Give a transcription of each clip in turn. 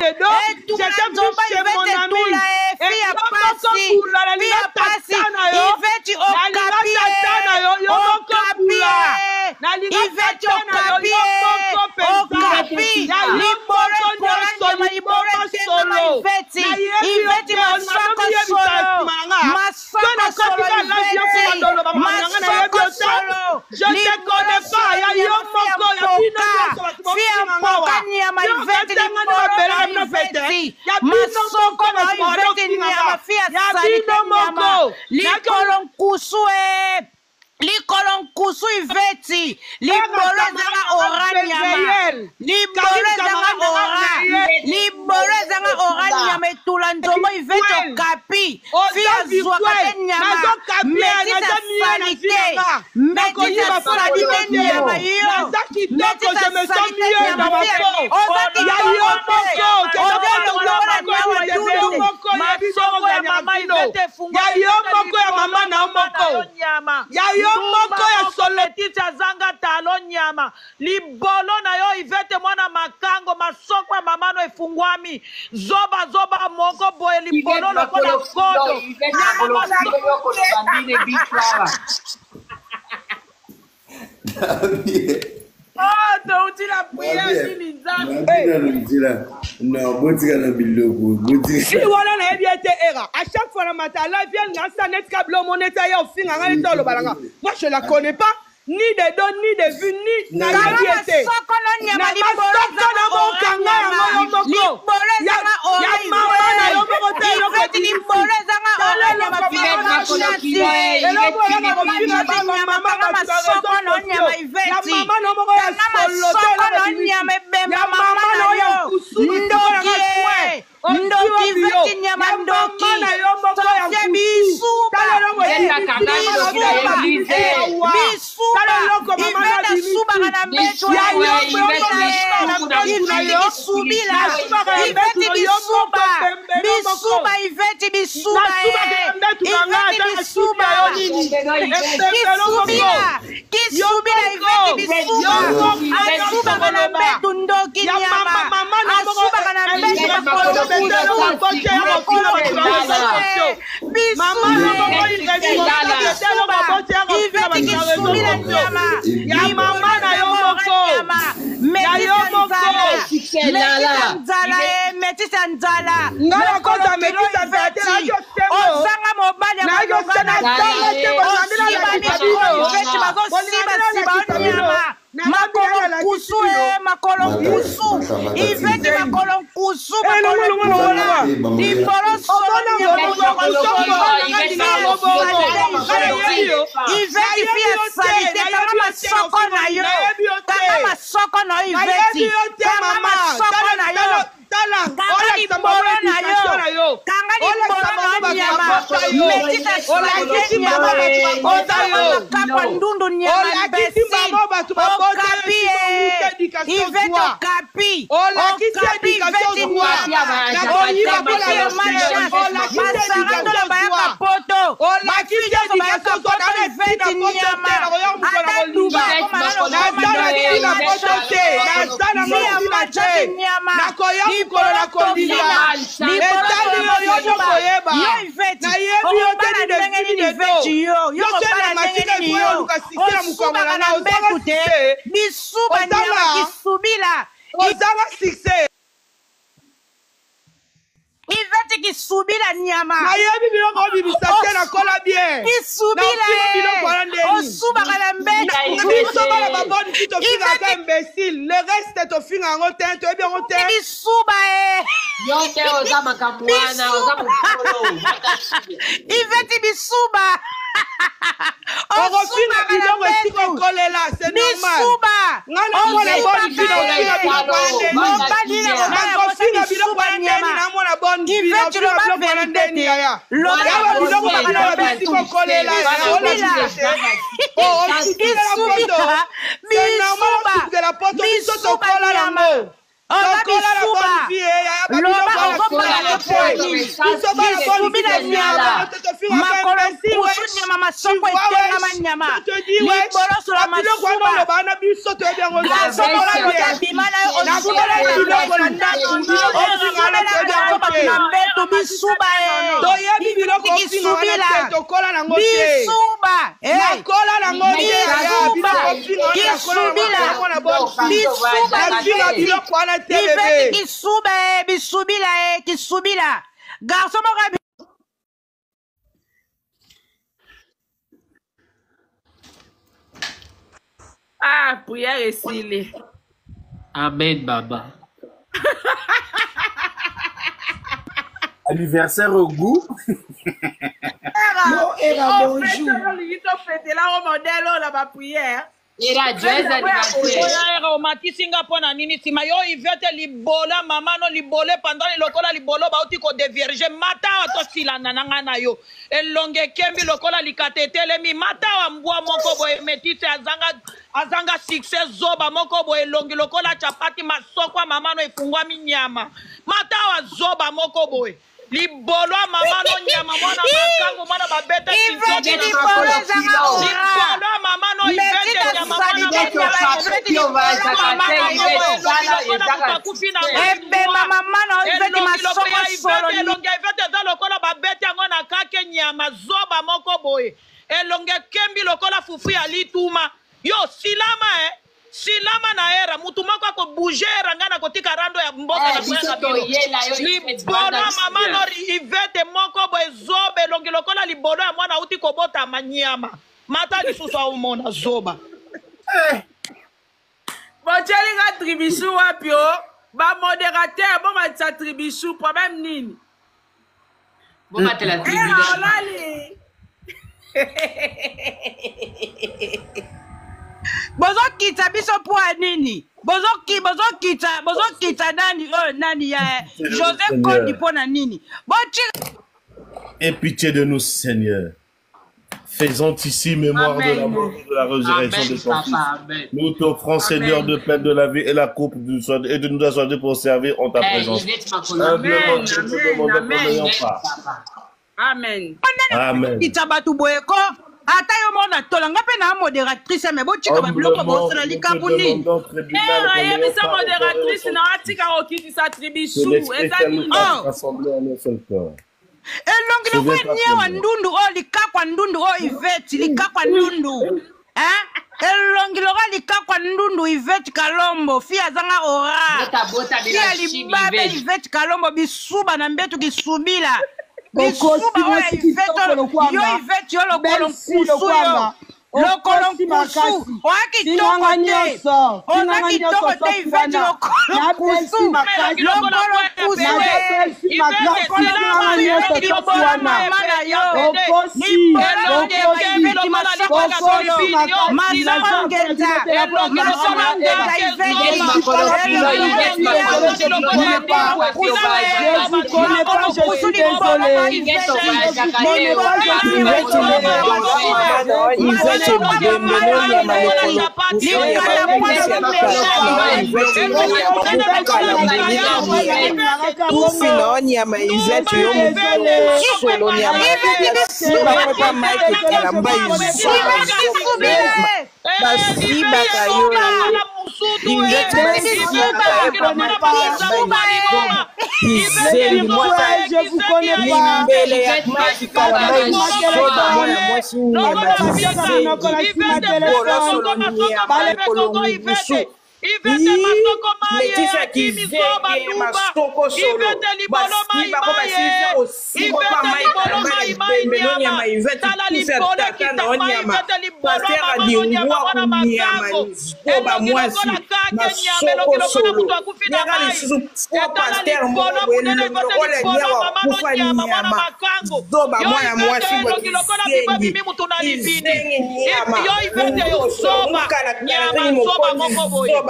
Je t'ai vu chez mon ami. Je te connais pas, ya yo moko ya bino Likolonkusu iveti libolo zanga oranyama libolo zanga oranyama etula nzomo iveti okapi fia zwakate nyama metisa salite metisa salite nyama yo metisa salite nyama ozaki moko ya soleticha zanga talo nyama libolo na yo ivete mwana makango masoko ya mamano efungwami zoba moko boye libolo lokola kodo oh donc tu la prière non si wala na yebi ete era à chaque fois la matin la vient na sa net câble moneta ya ofinga ngani tolo balanga moi je la connais pas ni de don ni de vue ni na yebi ete na libolo na mokanga ya moko ya mama na yo moko te yo ko libolo zanga oranya mafika na koloti eloko ya mama masoko no nyama iveti mama no moko ya solo no nyama bemba mama no yo ndoki veti nyama ndoki sofia bisuba iveta suba kana mecho iveti bisuba kisubila iveti bisuba asuba kana betu ndoki nyama asuba kana betu metisa nzala ozanga mobali makolonkusu iveti makolonkusu libolo iveti fia salite kanga masoko na yo iveti kanga masoko na yo kanga libolo na yo nyama metisa salite nyama ozanga makapa ndundu nyama mbesi okapi iveti okapi iveti nyama oyibakola masarandolo bayaka poto mafijoso bayaka poto iveti nyama ataduba nyama libolo na kofina bisuba nyama kisubila iveti kisubila nyama kisubila osuba kana mbeti le reste to finga ngote to ebi ngote bisuba yote ozama kamwana ozama kolo iveti bisuba ofinga bilongo esiko kolela c'est normal ngana mona bonne vie ofinga bilongo nyama na mona bonne vie iveti lo ba verite lo ba bilongo esiko kolela oh na mbeto bisuba toyebi biloko ofinga wana te tokola nango te bisuba nakola nango te nafinga biloko wana te bebe kisubila garçon moko prière esili. Amen, Baba. Anniversaire au goût. bonjour. Era joyeux anniversaire. Era omatisinga pona nini sima yo ivete libola mamano libole pendant lokola libolo bauti ko devierge mata to silana nanga na yo elonge kembi lokola likatetelemi mata wa mbwa moko boye metite azanga succès zoba moko boye elonge lokola chapati masokwa mamano ifungwa minyama mata wa zoba moko boye libolo mamano nyama mwana makango mwana babeta ivete libolo zanga libolo mamano ivete nyama ebema mamano ivete masoko solo elonge ivete za lokola babete yango na kake nyama zoba moko boye elonge kembi lokola fufu ya lituma yo silama silama na era mutu moko ako bougera ngana kotika rando ya mboka na kwenda bilo libolo mamano ivete moko boye zobe elonge lokola libolo ya mwana uti kobota manyama mata lisusu aumona zoba bochelinga tribisu wapi o bamoderateur bomatisa tribisu problème nini Bomatela tribisu olali bozokita biso poa nini bozokita nani ya Joseph Kondi pona nini Aie pitié de nous, Seigneur. Faisons ici mémoire de la mort et de la résurrection de ton Fils. Nous t'offrons, Seigneur, de paix de la vie et la coupe et de nous assurer pour servir en ta présence. Humblement, nous te demandons qu'on n'ayons pas. Amen. Amen. ata yo mona tolanga pe na modératrice mais botika ba biloko bosala likambo nini yebisa modératrice na atika okitisa tribisu ezali elongi loko nyewa ndundu o likakwa ndundu o iveti likakwa ndundu elongi loko likakwa ndundu iveti kalombo fi azanga ora fia libabe iveti kalombo bisuba na mbetu kisubila bisuba oyo iveti yo iveti yo lokolo nkusu yo lokolo nkusu oya kitoko te oza kitoko te iveti lokolo nkusu lokolo nkusu lokolo mama na yo iveti masoko solo masoko ngeta masoko ngeta iveti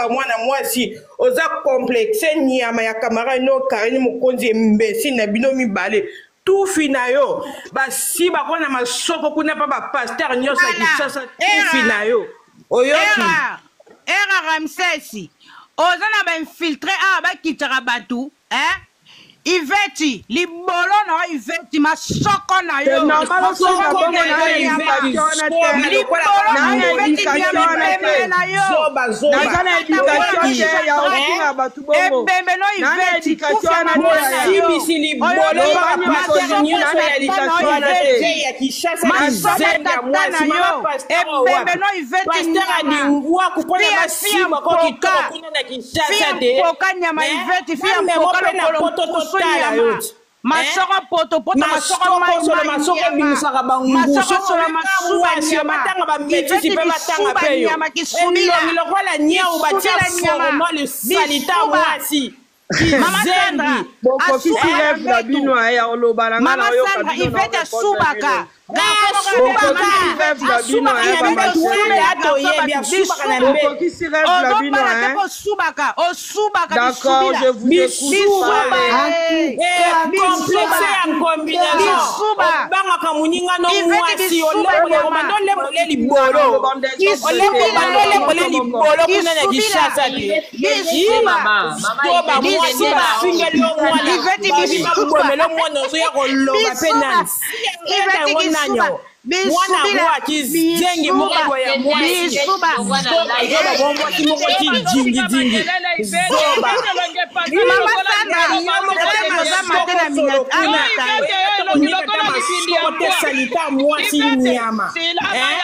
mwana mwasi oza complexe nyama ya kamara no karini mukonzi mbesi na bino mibale tufi na yo basi bakona masoko kuna pa ba pasteur nyosa kisasa tufi na yo oyoki era Ramsesi oza na ba infiltré bakitaka batu Iveti, libolo na Iveti, masoko na yo. Normal so na bongo na éducation na te. Libolo na Iveti na yo. Na zana éducation te ya okinga batu bongo. Ebembe no Iveti, éducation na te. Sibisi libolo ba pasteur nyonso ya éducation na te. Ya Kinshasa mazenda mwasi mama pasteur. Ebembe no Iveti pasteur alingwa kupona basima kwa kitoko kuna na Kinshasa de. Poka nyama Iveti, fia poka na poto totala yote. Masoko poto masoko solo masoko bimisaka bangu masoko solo masuba nyama batanga ba metisi pe batanga pe yo lokola nyau batela nyama le salita mwasi Mama Sandra bokofisi rêve na bino ya oloba na yo Sandra Ivete subaka D'accord, je vous écoute. Mwana mwaki zengi moko ya mwasi bombo ki moko ki jingi jingi zoba mama Sandra salita mwasi nyama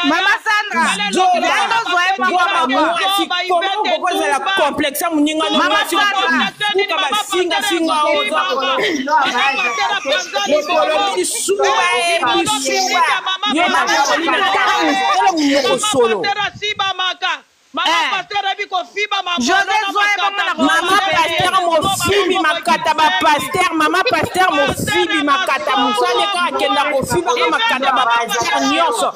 mama Sandra zoba la complexe muninga no mwasi kuka basinga singa oza Mama pasteur mo fibi makata musane ka kenda ko fiba ka makata ba pasteur nyoso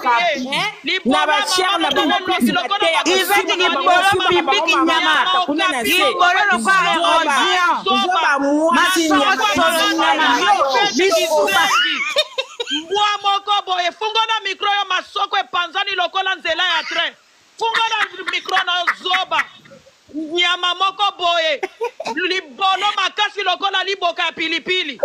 na ba cher na ba plate ya Iveti ni bolo public nyama kuna na se bolo lo kwa erosion zoba mwasi Mbwa moko boye fungona mikro yo masoko epanzani lokola nzela ya train fungona mikro na zoba nyama moko boye libolo makasi lokola liboka ya pilipili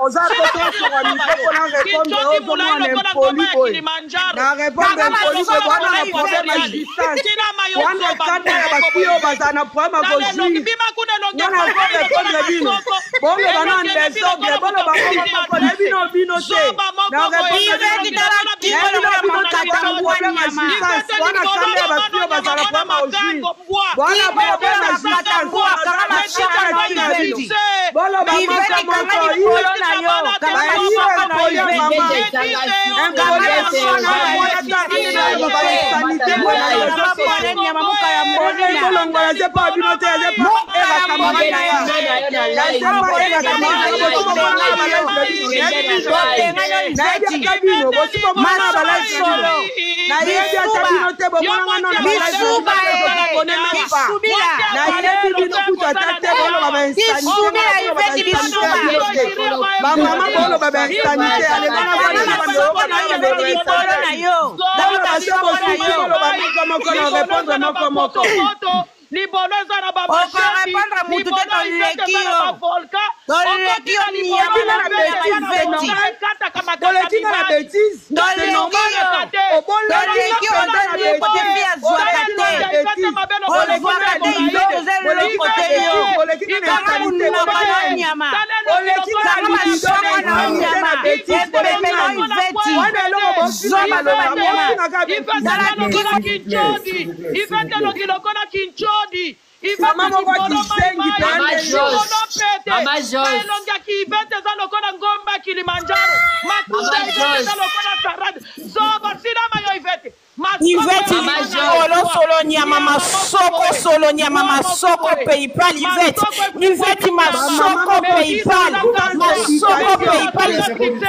Iveti solo nyama masoko PayPal Iveti masoko PayPal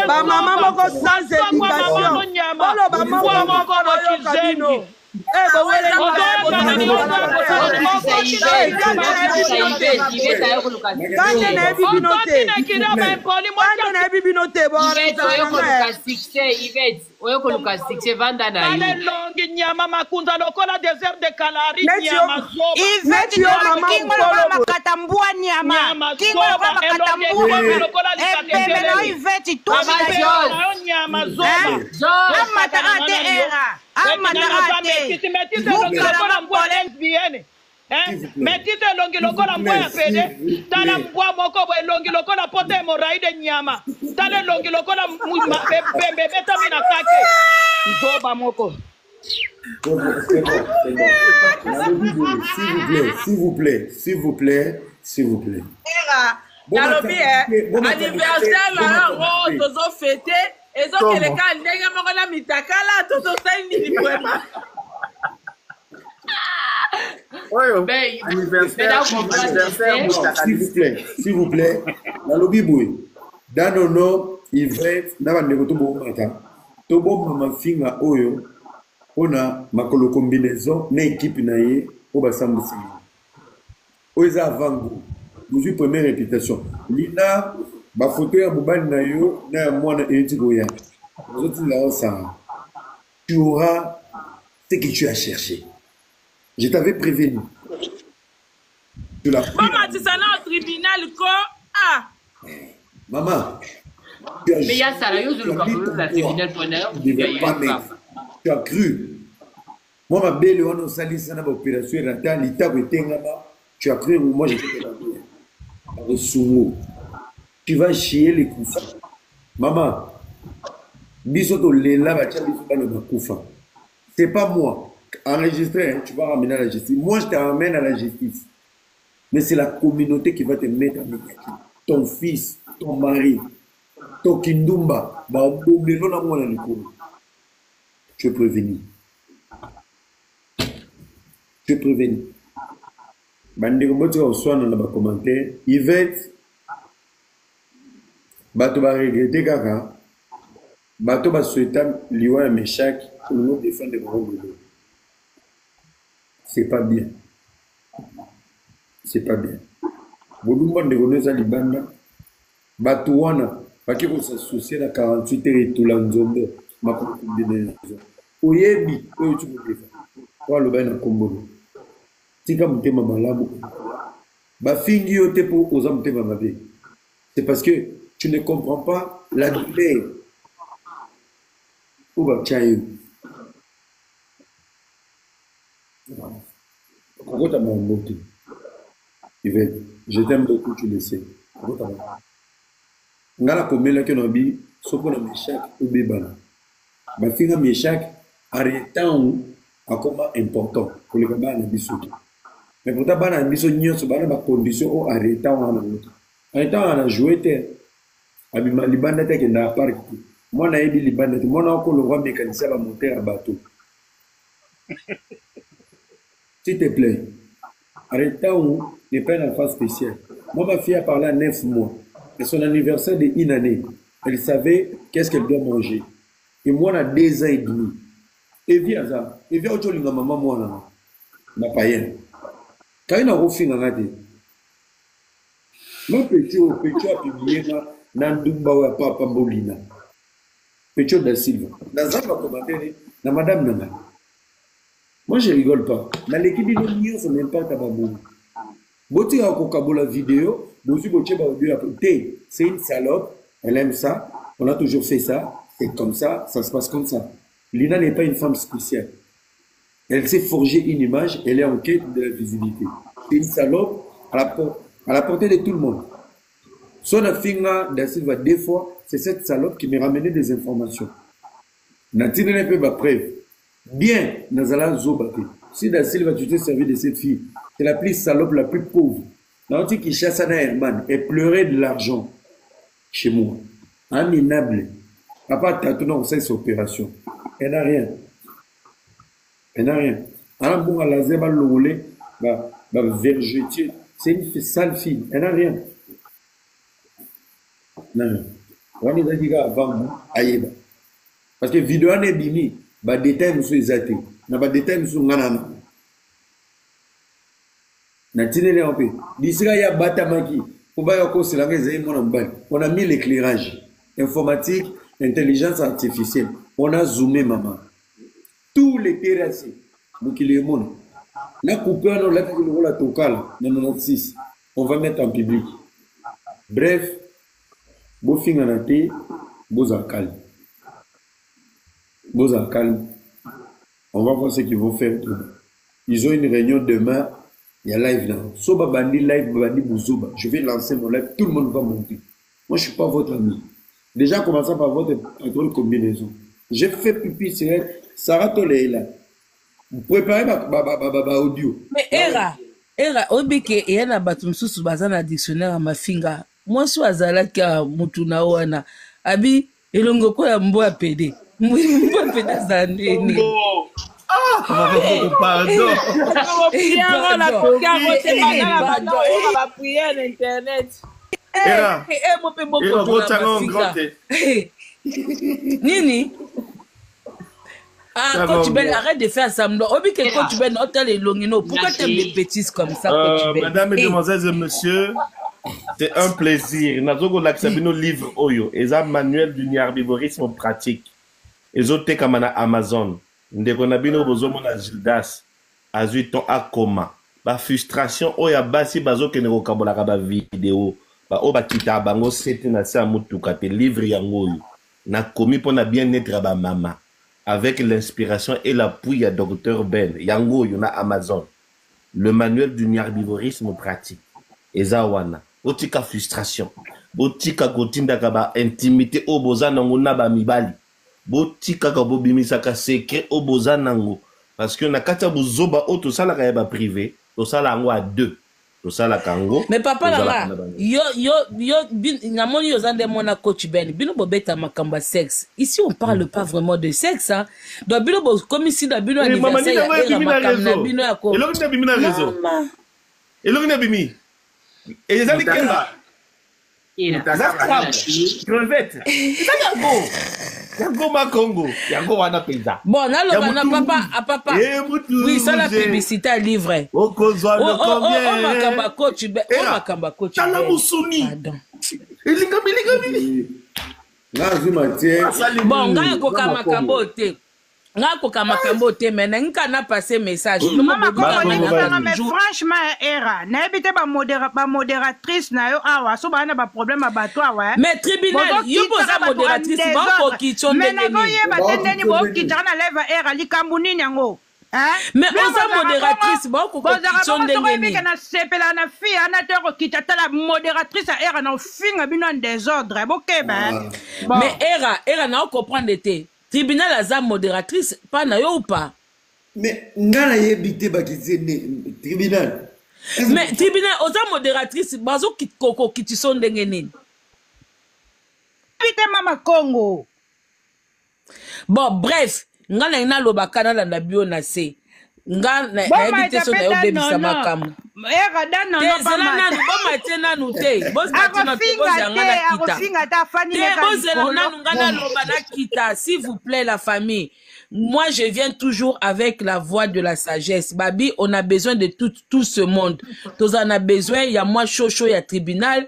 ba mama moko sans éducation bolo ba moko kabino nyama makunza lokola désert de Kalari nyama Iveti mama makata mbwa nyama kingo makata mbwa lokola epembelo iveti nyama zoba amataka te era amataka te lokola mbwa lesbienne metite elongi lokola mbwa ya pede tala mbwa moko boye elongi lokola pota hemorraide nyama tala elongi lokola pembe betami na kake zoba moko. S'il vous plaît. nalobi anniversaire na yango tozofete ezokeleka ndenge moko na mitakala to tosali nini vraiment S'il vous plaît. nalobi boye danono Yvette na bandeko to bomata to bomama finga oyo ona makolo combinaison na équipe na ye o basambusi oyo eza avango bozwi première réputation lina bafoto ya mobali na yo na ya mwana eyoti koya ozotinda osanga tu auras ce que tu as cherché. Je t'avais prévenu. Tu l'as pris. Maman, tu s'en as au tribunal quoi? Ah. Maman. Mais il y a ça, il y a le tribunal tu as cru. Moi, ma belle, on a sali ça dans l'opération, tu as cru, moi j'étais dans le sous. Tu vas chier les coups. Maman, bisoto lela bacha bisoto le kufa. C'est pas moi. Enregistré, hein, tu vas ramener à la justice. Moi, je te ramène à la justice. Mais c'est la communauté qui va te mettre en médiatique. Ton fils, ton mari, ton kindumba, je préviens. Je préviens. Bande comme tu as reçu dans le commentaire, Yvette, bato va regretter kaka, bato va souhaiter liwa meshak pour nous défendre de gros. C'est pas bien. C'est pas bien. Bolumba ndegoneza libanda batuwana bakiko s'associer na 48 heures tout la nzombe makoko combinaison. Oyebi oyo tu kodefa. Kwa loba na kombolo. Tika mutema malamu. Ba fingi yote po oza mutema mabe. C'est parce que tu ne comprends pas la douleur. Oba chayo. Yvette, je t'aime beaucoup, tu le sais. Ngala komela ke nobi soko na meshak obebana. Ba finga meshak arrêtant akoma important pour les bana biso. Mais pour ta bana biso nyonso bana ba condition o arrêtant wana moto. Arrêtant ana jouer te abima libanda te ke na park. Moi na yebi libanda te mona ko lo roi mécanicien ba monter à bateau. S'il te plaît, arrêtons n'est pas une enfant spéciale. Moi, ma fille a parlé à 9 mois. Et son anniversaire de une année. Elle savait qu'est-ce qu'elle doit manger. Et moi, on a 2 ans et demi. Et viens ça. Et viens au maman, moi, na païenne. Quand il a refait dans la tête, mon petit a publié dans Dumba Papa Molina. Petit da Silva. Dans un commentaire, dans Madame Nana. Moi, je rigole pas. Dans l'équipe, il n'y a même pas de tababou. Boti a la vidéo, c'est une salope, elle aime ça, on a toujours fait ça, c'est comme ça se passe comme ça. Lina n'est pas une femme spéciale. Elle s'est forgée une image, elle est en quête de la visibilité. C'est une salope à la portée de tout le monde. Son affinga da Silva, des fois, c'est cette salope qui m'a ramené des informations. Natine n'est pas preuve. Bien, Nazala Zobate. Si Da Silva, tu t'es servi de cette fille, c'est la plus salope, la plus pauvre. L'antique qui chasse à Herman et pleurait de l'argent chez moi. Aminable. Papa, t'as tout dans cette opération. Elle n'a rien. Elle n'a rien. Alors, bon, à la zéba l'olé, vergetier. C'est une sale fille. Elle n'a rien. Non. On est dit avant, aïeba. Parce que vidéo n'est bini. Ba détail musu ezate na ba détail musu ngana na tinele en paix disika ya batamaki pour ba yoko selanga ezai mona mbali on a mis l'éclairage informatique intelligence artificielle on a zoomé maman tous les terrasses mukile mona na couper on la ko la tokala na 96 on va mettre en public bref bofinga na te, boza calme. Boza calme. On va voir ce qu'ils vont faire. Ils ont une réunion demain. Il y a live là. Soba Bandi live, Bandi Bouzoba. Je vais lancer mon live. Tout le monde va monter. Moi, je ne suis pas votre ami. Déjà, commençons par votre combinaison. J'ai fait pipi, c'est Sarah Tolé là. Vous préparez ma audio. Mais Era, obike et na batum susu bazana dictionnaire à ma finga. Moi, so azala kia mutuna wana. Abi, elongo ko ya mbo apede. Mbo apede zaneni. Pardon. Nini? Ah, Coach Ben, arrête de faire semblant. Obi que Coach Ben, hôtel et longino. Pourquoi tu aimes des bêtises comme ça, Coach Ben? Mesdames, Mesdemoiselles et Messieurs, c'est un plaisir. Nous avons accepté nos livres Oyo. Et ça, manuel du herbivorisme pratique. Et autres, comme Amazon. Ndeko na bino bozomo na Gildas azui ton akoma ba frustration oya basi bazo ke neko kabola ba vidéo ba o ba kita bango sete na sa mutuka te livre yango na komi pona bien-être ba mama avec l'inspiration et l'appui ya docteur Ben yango na Amazon le manuel du herbivorisme pratique ezawana otika frustration otika kotinda ka ba intimité o bozana ngona ba mibali botika ka bobimisaka secret o bozanango parce que na kata bozoba o to sala ka ba privé to sala ngo à deux to sala kango mais papa là yo ngamoni yo zande mona Coach Ben bino bobeta makamba sexe ici on parle pas vraiment de sexe hein donc bino comme ici da bino anniversaire ya makamba bino ya ko eloko na bimi na réseau eloko na bimi et les amis kemba crevette Yango Congo, Yango wana pizza. Bon, là le papa. Oui, ça la publicité à livrer. Oh makamba Coach Ben, makamba Coach Ben. Tala musuni. Pardon. Elinga. Bon, nga ko makamba te. Nga ko makambo te mais nga na passer message. Mais franchement Era, na ebite ba modératrice na yo awa so ba na ba problème ba toi ouais. Mais tribunal yo poza modératrice ba ko kitson de. Mais na go ye ba tendeni bo kitana leva Era likambu nini yango. Mais oza modératrice ba ko kitson de nini. Na sepela na fille ana te ko kitata la modératrice a Era na finga bino en désordre. Bokeba. Mais Era na comprendre te. Tribunal aza modératrice, pas na yo ou pas? Mais ngana yebite bakizene tribunal. Mais tribunal oza modératrice, bazo kitoko kitison ndenge nini? Pite mama Congo. Bon bref, ngana ina lobaka na bio na se. Ngana na ebite so na yo bebisa makamu. Era dano no ba nanu bo matie nanu te. Bo statina te bo ngana kita. Finga ta fani le bo zela nanu ngana loba na kita, s'il vous plaît la famille. Moi je viens toujours avec la voix de la sagesse. Babi, on a besoin de tout ce monde. Tous en a besoin, il y a moi chocho, il y a tribunal.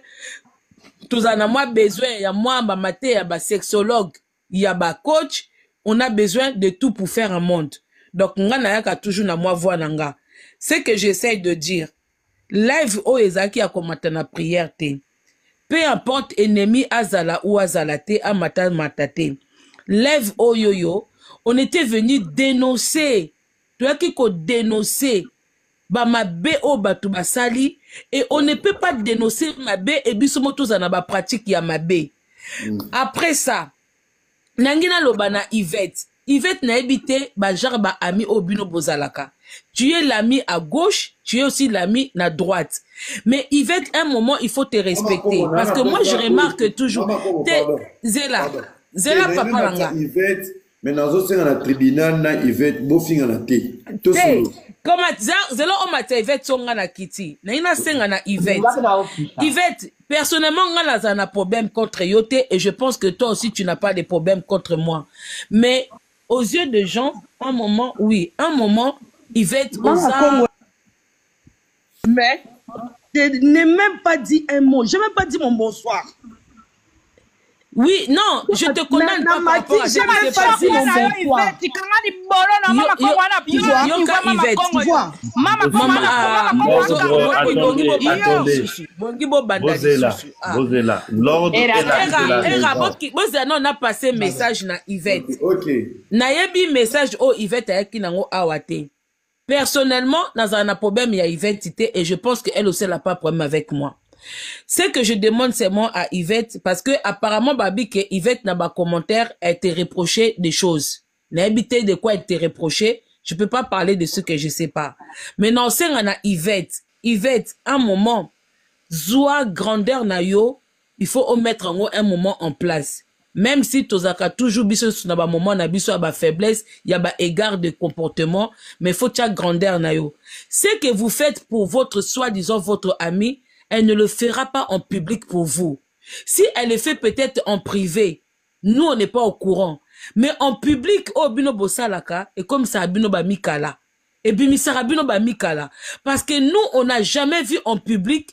Tous en a moi besoin, il y a moi maté, il y a ba sexologue, il y a ba coach. On a besoin de tout pour faire un monde. Donc ngana yaka toujours na moi voix nanga. Ce que j'essaie de dire, live o ezaki a komata na prière te. Peu importe ennemi azala ou azala te amata matate. Live o yoyo, on était venu dénoncer. Tu as qui ko dénoncer ba mabe o batu basali et on ne peut pas dénoncer mabe et bisomoto zana ba pratique ya mabe. Après ça, nangina lobana Yvette. Yvette n'a habité ba genre ba ami obino bozalaka. Tu es l'ami à gauche, tu es aussi l'ami à droite. Mais Yvette, un moment, il faut te respecter. Parce que moi, je remarque toujours. Zela, papa langa. Yvette, mais dans un tribunal, na Yvette, bofing na té. Comme Zela, on m'a dit Yvette, son na kiti. Na ina senga na Yvette. Yvette, personnellement, on a un problème contre Yote et je pense que toi aussi, tu n'as pas de problème contre moi. Mais aux yeux de gens, un moment, oui, un moment, Yvette, mais je n'ai même pas dit un mot. Je n'ai même pas dit mon bonsoir. Oui, non, je te condamne pas par rapport à ce qui s'est passé. On a passé message na Yvette. Nayebi message au Yvette ayaki nango awate. Personnellement, dans un problème, il y a Yvette et je pense qu'elle aussi n'a pas de problème avec moi. Ce que je demande seulement à Yvette, parce que apparemment, Babi, que Yvette n'a pas commentaire, a été reproché des choses. N'a évité de quoi être reproché. Je peux pas parler de ce que je sais pas. Mais non, c'est on a Yvette. Yvette, un moment, zoa grandeur na yo, il faut mettre un moment en place. Même si tozaka toujours biso na ba moment na biso ba faiblesse, il y a ba égard de comportement, mais faut tcha grandeur na yo. Ce que vous faites pour votre soi-disant votre ami, elle ne le fera pas en public pour vous. Si elle le fait peut-être en privé, nous on n'est pas au courant. Mais en public, oh bino bosalaka, et comme ça bino ba mikala. Et bimisara bino ba mikala. Parce que nous, on n'a jamais vu en public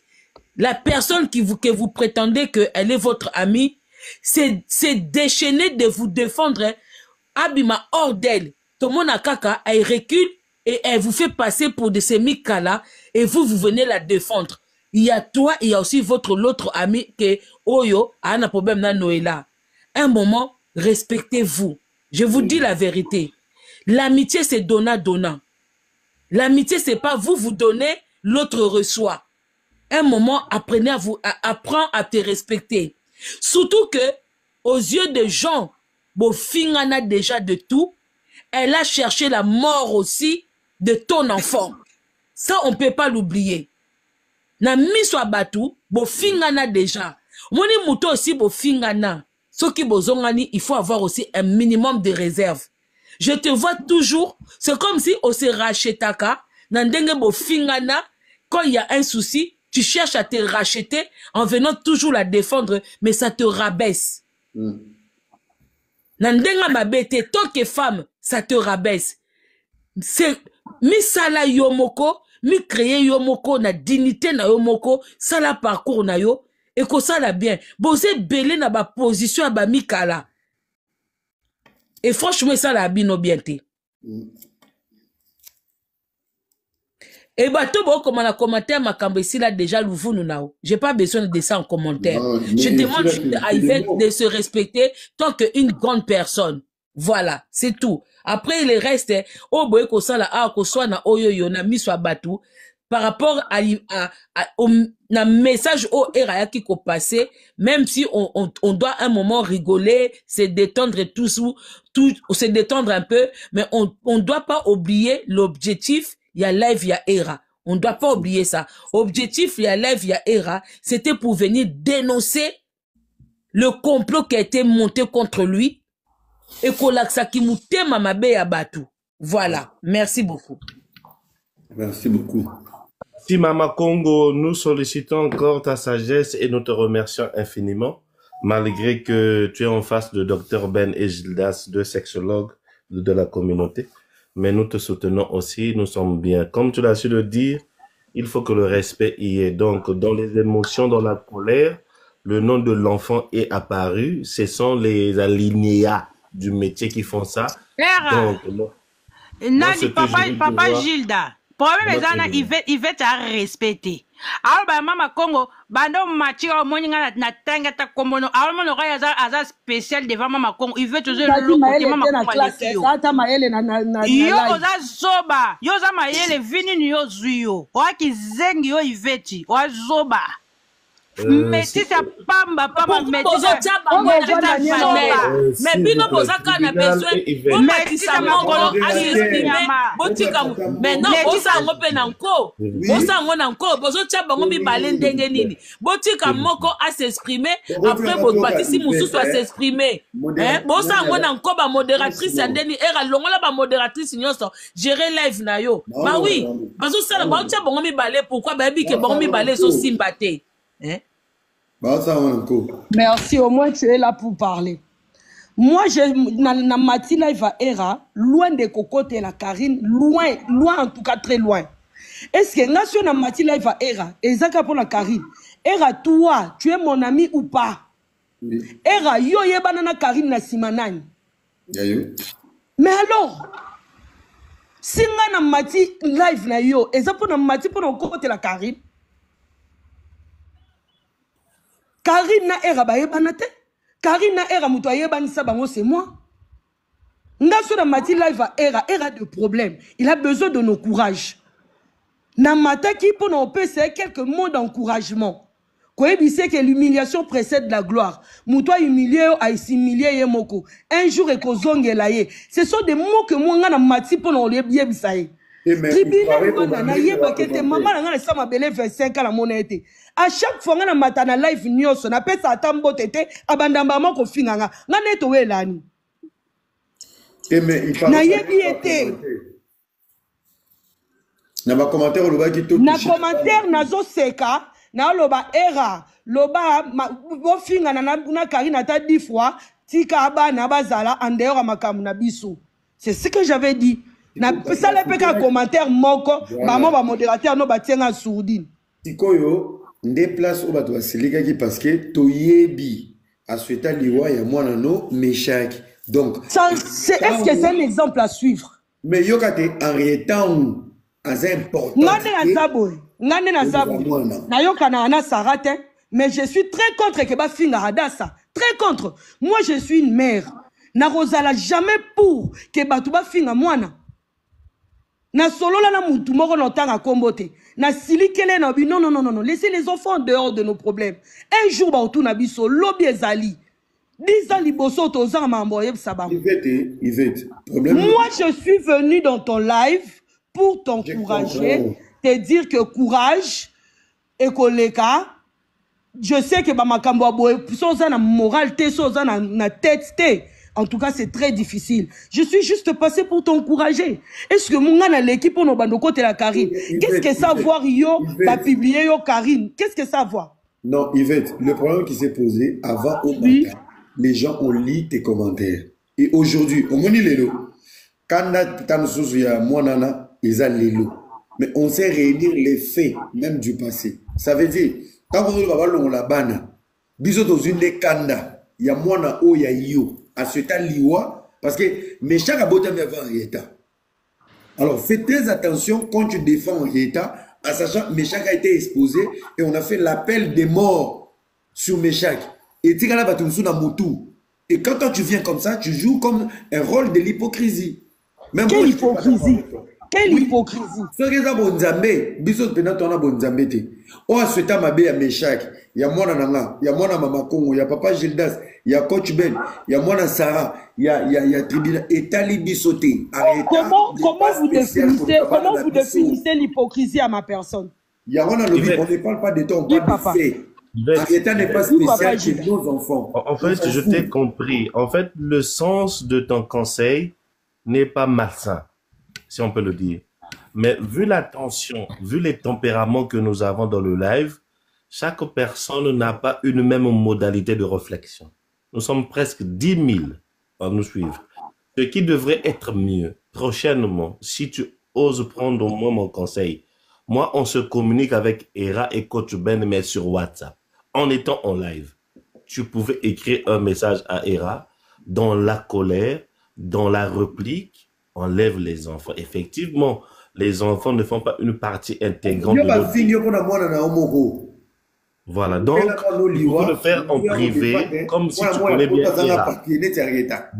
la personne que vous prétendez qu'elle est votre amie, c'est déchaîné de vous défendre. Abima hors d'elle. Tout le monde a kaka, elle recule et elle vous fait passer pour de ces mikala et vous venez la défendre. Il y a toi, il y a aussi l'autre ami que Oyo a un problème dans Noëlla. Un moment, respectez-vous. Je vous dis la vérité. L'amitié, c'est donnant. L'amitié, c'est pas vous donnez, l'autre reçoit. Un moment, apprends à te respecter. Surtout que, aux yeux des gens, Bofingana déjà de tout, elle a cherché la mort aussi de ton enfant. Ça, on peut pas l'oublier. Na miswa batu, Bofingana déjà. Moni muto aussi Bofingana. Ce qui bozongani, il faut avoir aussi un minimum de réserve. Je te vois toujours, c'est comme si on se rachetaka, nandenge Bofingana, quand il y a un souci, tu cherches à te racheter en venant toujours la défendre, mais ça te rabaisse. Nandenga mabete, tant que femme, ça te rabaisse. C'est mi sala yomoko, mi créer yomoko na dignité na yomoko, sala parcours na yo, et que ça la bien. Bosé belé na ba position à ba mikala. Et franchement, ça la bino bienté. Et bah, tout bon, comme on a commenté, ma ici là, déjà, l'ouvre nous j'ai pas besoin de ça en commentaire. Non, je demande juste à Yvette de se respecter tant qu'une grande personne. Voilà, c'est tout. Après, il reste, oh, boy, ko ça là, ah, ko soit na oyo yo, na mi soit batou, par rapport au message au eraya qui ko passé, même si on doit un moment rigoler, se détendre tout, se détendre un peu, mais on doit pas oublier l'objectif. Il y a live, il y a era. On ne doit pas oublier ça. Objectif, il y a live, il y a era. C'était pour venir dénoncer le complot qui a été monté contre lui. Et kolaksakimuté mamabe ya batu. Voilà. Merci beaucoup. Merci beaucoup. Si Mama Congo, nous sollicitons encore ta sagesse et nous te remercions infiniment. Malgré que tu es en face de Dr Ben et Gildas, deux sexologues de la communauté. Mais nous te soutenons aussi, nous sommes bien. Comme tu l'as su le dire, il faut que le respect y ait. Donc, dans les émotions, dans la colère, le nom de l'enfant est apparu. Ce sont les alinéas du métier qui font ça. Donc, papa Gilda. Problème est Yvette a respecté. Alors, bah, Mama Congo, bando machira moninga na tanga ta komono. Alors, mon oreille aza spécial devant Mama Congo. Yvette toujours le côté Mama Congo. Yo oza zoba. Yo za maele vini yo zuyo. Oa ki zengi yo Yvette. Oa zoba. Mais si ça pamba mais mais bino bozaka na besoin mais ça mongolo exprimer botika mais non bosa ngope na nko bosa ngona nko bozo tia bango mibale ndenge nini botika moko à s'exprimer après bo batisi mususu à s'exprimer hein bosa ngona nko ba modératrice ndeni era longola ba modératrice nyonso gérer live na yo bah oui bazo sala ba tia bango mibale pourquoi ba bi ke bango mibale so sympathie. Hein? Merci, au moins tu es là pour parler. Moi, na Mati Live à Era, loin de Cocotte et la Karine, loin en tout cas très loin. Est-ce que nation na Mati Live à Era, et Zaka pour la Karine, Era, toi, tu es mon ami ou pas? Era yo yebana na Karine na Simanani. Mais alors, si nga na mati live na yo, ezapo na mati pour na côté la Karine. Karine na era ba yebana te. Karine na era muto yebani sa bango c'est moi. Nga so na mati live a era de problème. Il a besoin de nos courage. Na mata qui pour nous c'est quelques mots d'encouragement. Koyebi sait que l'humiliation précède la gloire. Moutoua humilié a humilié yemoko. Un jour et kozongela ye. Ce sont des mots que moi na mati pour nous bien bisaye. Tribunal na yeba kete maman na sa mabele 25 ans la monnaie. À chaque fois na mata na live nyos na pesa atambo tete abandamba moko finganga. Na neto welani. Na yebi ete. Na ba commentaire loba ki to. Na commentaire nazo seka. Na loba era loba bo finga na Karine ta 10 fois tika aba na bazala en dehors makamu na biso. C'est ce que j'avais dit. Na ça le peka commentaire moko maman ba modérateur no batienga sourdine. Tikoyo nde place o bato basilika ki parce que toyebi asweta liwa ya mwana no Meshaki. Donc est-ce que c'est un exemple à suivre? Mais yokate en rétant as important. Ngane na zabo na yokana ana sarate mais je suis très contre que ba finga hadasa très contre. Moi je suis une mère na rozala jamais pour que batu ba finga mwana na solola na mutu moko na tanga kombote na silikele na bi non laissez les enfants dehors de nos problèmes. Un jour ba otu na biso lobi ezali 10 ans liboso tozanga mamboye sabam. Yvette, moi je suis venu dans ton live pour t'encourager, te dire que courage et koleka. Je sais que bamakambo aboye soza na moralité, soza na tête te. En tout cas, c'est très difficile. Je suis juste passé pour t'encourager. Est-ce que mon gars na l'équipe on bando côté la Karine? Qu'est-ce que ça voir yo va publier yo Karine? Qu'est-ce que ça voir? Non, Yvette, le problème qui s'est posé avant au matin, les gens ont lu tes commentaires. Et aujourd'hui, on moni lelo. Quand il y a monana, ils ont lelo. Mais on sait réunir les faits, même du passé. Ça veut dire, quand on va voir la bana, bisous dans une des kanda, il y a mona o ya yo, à ce temps liwa, parce que mes chaque abotin me va en état. Alors fais très attention quand tu défends en état, en sachant que Meshak a été exposé et on a fait l'appel des morts sur Meshak. Et Tigala Batumsu na Moutou. Et quand toi tu viens comme ça, tu joues comme un rôle de l'hypocrisie. Quelle hypocrisie? Quelle hypocrisie? Ce qui est à Bonzambe, bisous pendant ton Bonzambe. On a souhaité ma bé à Meshak. Il y a moi Nanga, il y a moi Mama Kongo, il y a Papa Gildas, il y a Coach Ben, il y a moi Sarah, il y a Tribunal et Talibi Sauté. Comment vous définissez l'hypocrisie à ma personne? Il y a on ne parle pas de ton, on parle de fait. L'État n'est pas spécial chez nos enfants. En fait, je t'ai compris. En fait, le sens de ton conseil n'est pas malsain, si on peut le dire. Mais vu la tension, vu les tempéraments que nous avons dans le live, chaque personne n'a pas une même modalité de réflexion. Nous sommes presque 10 000 à nous suivre. Ce qui devrait être mieux, prochainement, si tu oses prendre au moins mon conseil, moi, on se communique avec Era et Coach Ben, mais sur WhatsApp. En étant en live, tu pouvais écrire un message à Era, dans la colère, dans la réplique, enlève les enfants. Effectivement, les enfants ne font pas une partie intégrante de notre... Voilà, donc, il faut le faire en privé, comme si tu connais bien Era.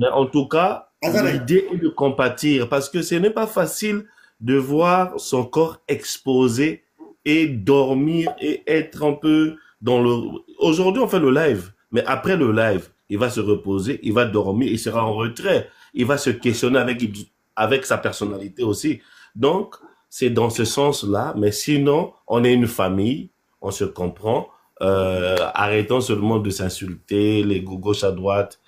Mais en tout cas, l'idée est de compatir, parce que ce n'est pas facile de voir son corps exposé et dormir et être un peu dans le... Aujourd'hui, on fait le live, mais après le live, il va se reposer, il va dormir, il sera en retrait. Il va se questionner avec sa personnalité aussi. Donc, c'est dans ce sens-là, mais sinon, on est une famille, on se comprend. Arrêtons seulement de s'insulter, les gauche à droite,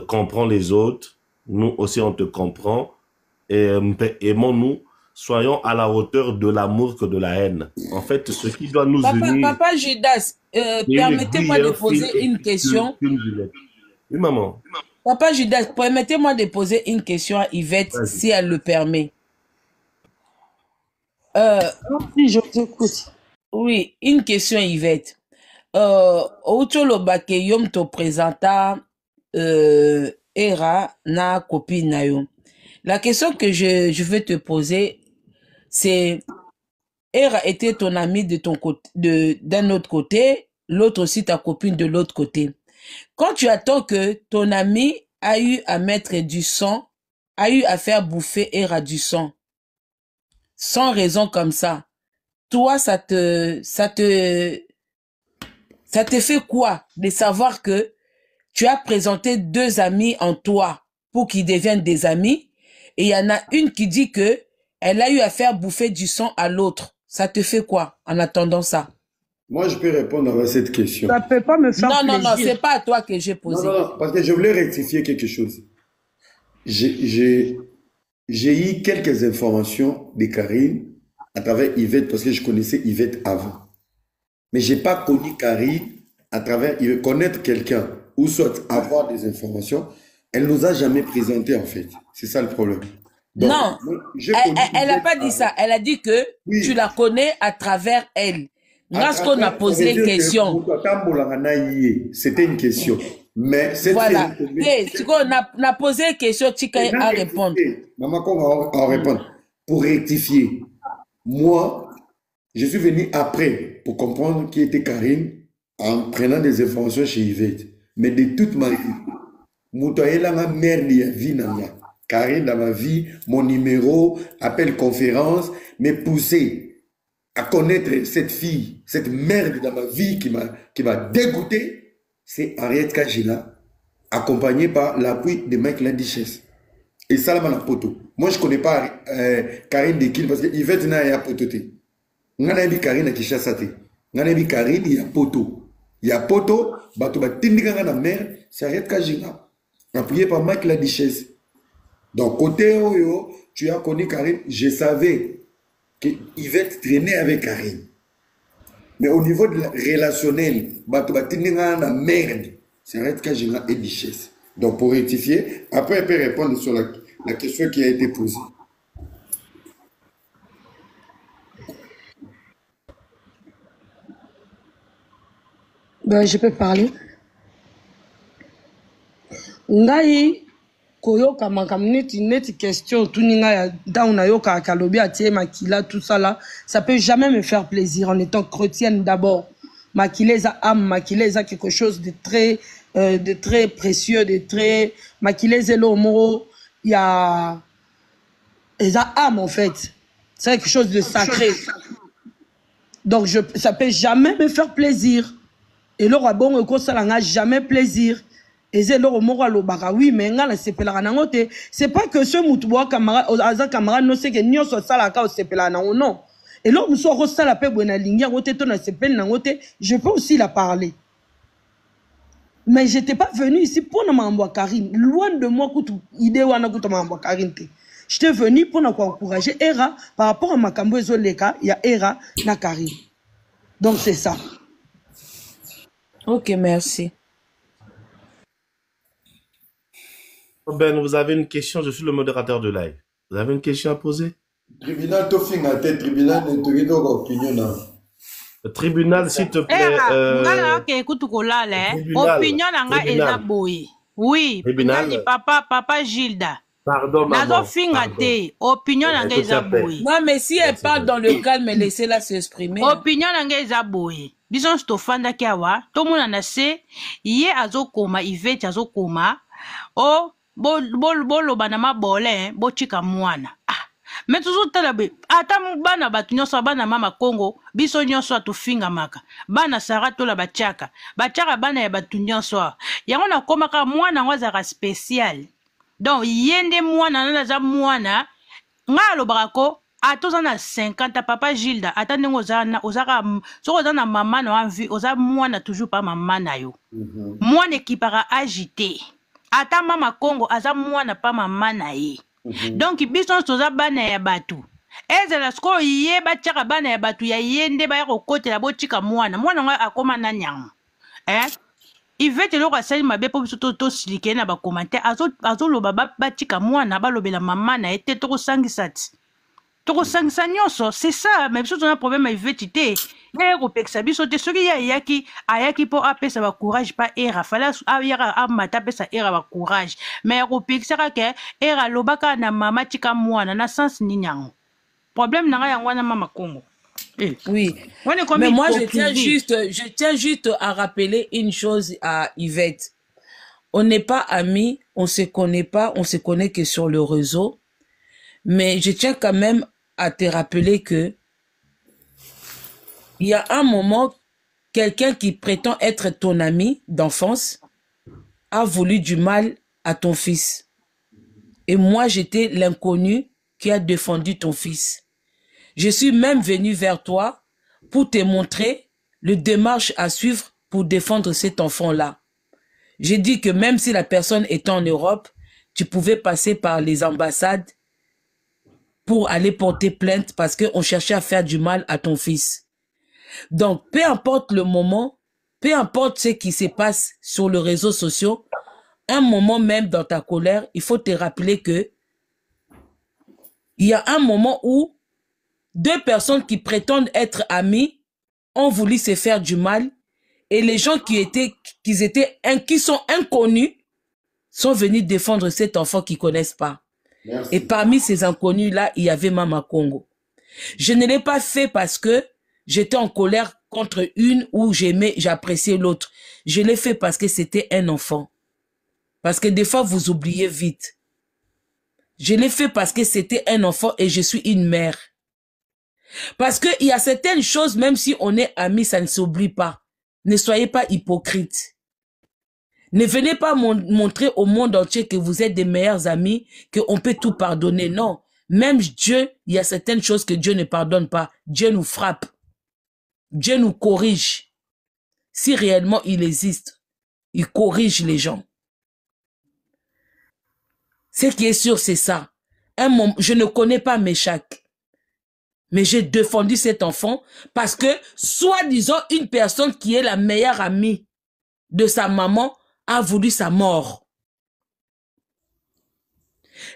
comprends les autres. Nous aussi, on te comprend. Et aimons-nous. Soyons à la hauteur de l'amour que de la haine. En fait, ce qui doit nous unir... Papa Judas, permettez-moi de poser une question. Oui, maman. Papa Judas, permettez-moi de poser une question à Yvette, si elle le permet. Oui, je t'écoute. Oui, une question, Yvette. Outolo Bake Yom to présenta Era na copine na yo. La question que je veux te poser, c'est Era était ton ami de ton côté, d'un autre côté, l'autre aussi ta copine de l'autre côté. Quand tu attends que ton ami a eu à mettre du sang, a eu à faire bouffer Era du sang, sans raison comme ça, toi, ça te fait quoi de savoir que tu as présenté deux amis en toi pour qu'ils deviennent des amis et il y en a une qui dit que elle a eu à faire bouffer du sang à l'autre. Ça te fait quoi en attendant ça? Moi, je peux répondre à cette question. Ça ne peut pas me faire plaisir. Non, c'est pas à toi que j'ai posé. Non, parce que je voulais rectifier quelque chose. J'ai eu quelques informations de Karine à travers Yvette, parce que je connaissais Yvette avant. Mais je n'ai pas connu Karine à travers Yvette. Connaître quelqu'un, ou soit avoir des informations, elle ne nous a jamais présenté en fait. C'est ça le problème. Donc, non, elle n'a pas dit ça. Elle a dit que tu la connais à travers elle. Lorsqu'on a posé une question. C'était une question. Mais cette voilà. On a posé une question, tu as répondre. Maman, on va répondre. Pour rectifier, moi, je suis venu après pour comprendre qui était Karine en prenant des informations chez Yvette. Mais de toute ma vie, Moutaïla ma mère de la vie nana. Karine dans ma vie, mon numéro, appel conférence, m'est poussé à connaître cette fille, cette merde dans ma vie qui m'a dégoûté, c'est Henriette Kajila, accompagnée par l'appui de Mike Landiches. Et Salama Poto. Moi, je ne connais pas Karine Dekil parce que Yvette n'a pas pototé. On a vu Karine qui chassate. On a vu Karine, il y a poto. Il y a poto, bato ba tindiga na mère, c'est Henriette Kajila, appuyé par Mike Landiches. Donc, côté Oyo, tu as connu Karine, je savais que Yvette traînait avec Karine. Mais au niveau de la relationnel, c'est Henriette Kajila et Dichesse. Donc, pour rectifier, après, elle peut répondre sur la question qui a été posée. Ben, je peux parler. Ngai koyoka makamneti neti question tout ninga ya dauna yoka kalobi atie makila tout ça là, ça peut jamais me faire plaisir en étant chrétienne d'abord. Makila za âme, makila za quelque chose de très précieux, de très makila zelo moro, il y a za âme en fait. C'est quelque chose de sacré. Donc ça peut jamais me faire plaisir. Et le rabon ko ça n'a jamais plaisir. Et c'est le mot à l'obara. Oui, mais c'est pas que ce moutbois camarade ne sait que n'y a pas ça la cause c'est non. Et l'homme soit ça la paix bonne ligne je peux aussi la parler. Mais j'étais pas venu ici pour m'envoyer Karine. Loin de moi idée ou m'envoyer Karine. J'étais venu pour encourager Era par rapport à ma cambo Zoleka, il y a Era na Karine. Donc c'est ça. Ok, merci. Ben, vous avez une question, je suis le modérateur de live. Vous avez une question à poser? Tribunal, tribunal, le tribunal, s'il te plaît. Opinion, oui, papa Gilda. Pardon, maman. Opinion, non, mais si elle parle dans le calme, laissez-la s'exprimer. Opinion, Bison stofanda kiawa, tout le monde a se, yé azokoma, Yvette azokoma, oh, bolo banama bole, bo chika mwana. Ah, mais toujours talabe, ata bana batu nyonso bana mama Congo, biso nyonso atufinga maka, bana Sara tola bachaka bana ya batu nyonso. Yango na komaka mwana wazara spécial. Donc yende mwana na za mwana, ngalo barako. Atoza na 50 papa Gilda atande ngozana ozaka soko maman na envie oza mwana toujours pas maman na yo mwana ekipara agité ata mama Congo aza mwana pas maman na ye donc biso toza bana ya batu ezela sko ye bachaka bana ya batu ya yende ba yako kote la botika mwana nga akoma na nyang Yvette lo ka sali mabe po biso to silike na ba commentaire azo lo baba bachika mwana ba lobela maman na ete to sangisa ti C'est ça, même si on a un problème avec Vetité. Il y a un pexabi, ce qui ayaki pour appeler ça courage, pas era. Fallait à mataper ça era courage. Mais au pexera que era lobaka na mama tika mwana na sens ninyang. Problème n'a rien à mama Congo. Oui. Mais moi, je tiens juste à rappeler une chose à Yvette. On n'est pas amis, on se connaît pas, on se connaît que sur le réseau. Mais je tiens quand même à te rappeler que il y a un moment, quelqu'un qui prétend être ton ami d'enfance a voulu du mal à ton fils. Et moi, j'étais l'inconnu qui a défendu ton fils. Je suis même venu vers toi pour te montrer le démarche à suivre pour défendre cet enfant-là. J'ai dit que même si la personne est en Europe, tu pouvais passer par les ambassades pour aller porter plainte parce qu'on cherchait à faire du mal à ton fils. Donc, peu importe le moment, peu importe ce qui se passe sur les réseaux sociaux, un moment même dans ta colère, il faut te rappeler que il y a un moment où deux personnes qui prétendent être amies ont voulu se faire du mal et les gens qui sont inconnus sont venus défendre cet enfant qu'ils ne connaissent pas. Merci. Et parmi ces inconnus-là, il y avait Mama Congo. Je ne l'ai pas fait parce que j'étais en colère contre une ou j'appréciais l'autre. Je l'ai fait parce que c'était un enfant. Parce que des fois, vous oubliez vite. Je l'ai fait parce que c'était un enfant et je suis une mère. Parce qu'il y a certaines choses, même si on est amis, ça ne s'oublie pas. Ne soyez pas hypocrites. Ne venez pas montrer au monde entier que vous êtes des meilleurs amis, qu'on peut tout pardonner. Non. Même Dieu, il y a certaines choses que Dieu ne pardonne pas. Dieu nous frappe. Dieu nous corrige. Si réellement il existe, il corrige les gens. Ce qui est sûr, c'est ça. Un moment, je ne connais pas Méchac. Mais j'ai défendu cet enfant parce que, soi-disant, une personne qui est la meilleure amie de sa maman a voulu sa mort.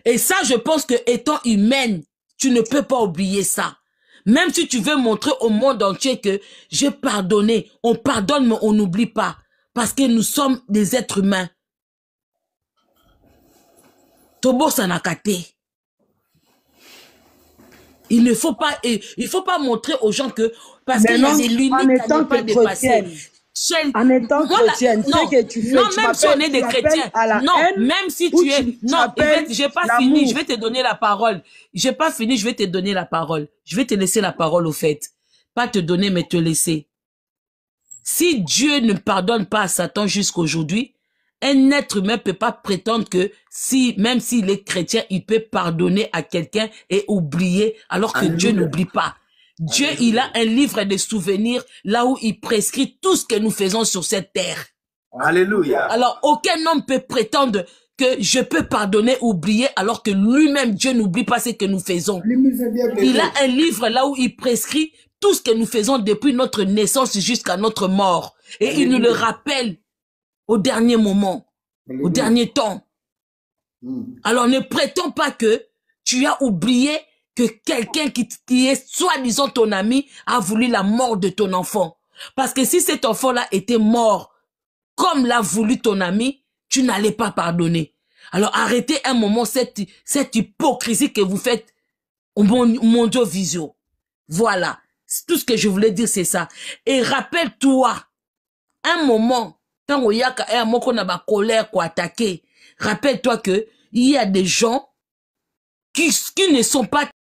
Et ça, je pense que étant humaine, tu ne peux pas oublier ça. Même si tu veux montrer au monde entier que j'ai pardonné, on pardonne mais on n'oublie pas. Parce que nous sommes des êtres humains. Tobo Sanakate. Il ne faut pas, montrer aux gens que, parce qu'il y a des limites à ne pas dépasser. En étant chrétienne, ce que tu fais, non, même si on est des chrétiens, non, même si tu es, non, j'ai pas fini, je vais te donner la parole. J'ai pas fini, je vais te donner la parole. Je vais te laisser la parole au fait. Pas te donner, mais te laisser. Si Dieu ne pardonne pas à Satan jusqu'aujourd'hui, un être humain peut pas prétendre que même s'il est chrétien, il peut pardonner à quelqu'un et oublier, alors que Alléluia. Dieu n'oublie pas. Dieu, il a un livre de souvenirs là où il prescrit tout ce que nous faisons sur cette terre. Alléluia. Alors, aucun homme peut prétendre que je peux pardonner, oublier, alors que lui-même, Dieu n'oublie pas ce que nous faisons. Il a un livre là où il prescrit tout ce que nous faisons depuis notre naissance jusqu'à notre mort. Et Alléluia. Il nous le rappelle au dernier moment, Alléluia. Au dernier temps. Alors, ne prétends pas que tu as oublié que quelqu'un qui est soi-disant ton ami a voulu la mort de ton enfant. Parce que si cet enfant-là était mort comme l'a voulu ton ami, tu n'allais pas pardonner. Alors arrêtez un moment cette hypocrisie que vous faites au Mondio Visio. Voilà. Tout ce que je voulais dire, c'est ça. Et rappelle-toi, un moment, quand il y a un moment qu'on a ma colère pour attaquer, rappelle-toi que il y a des gens qui ne sont pas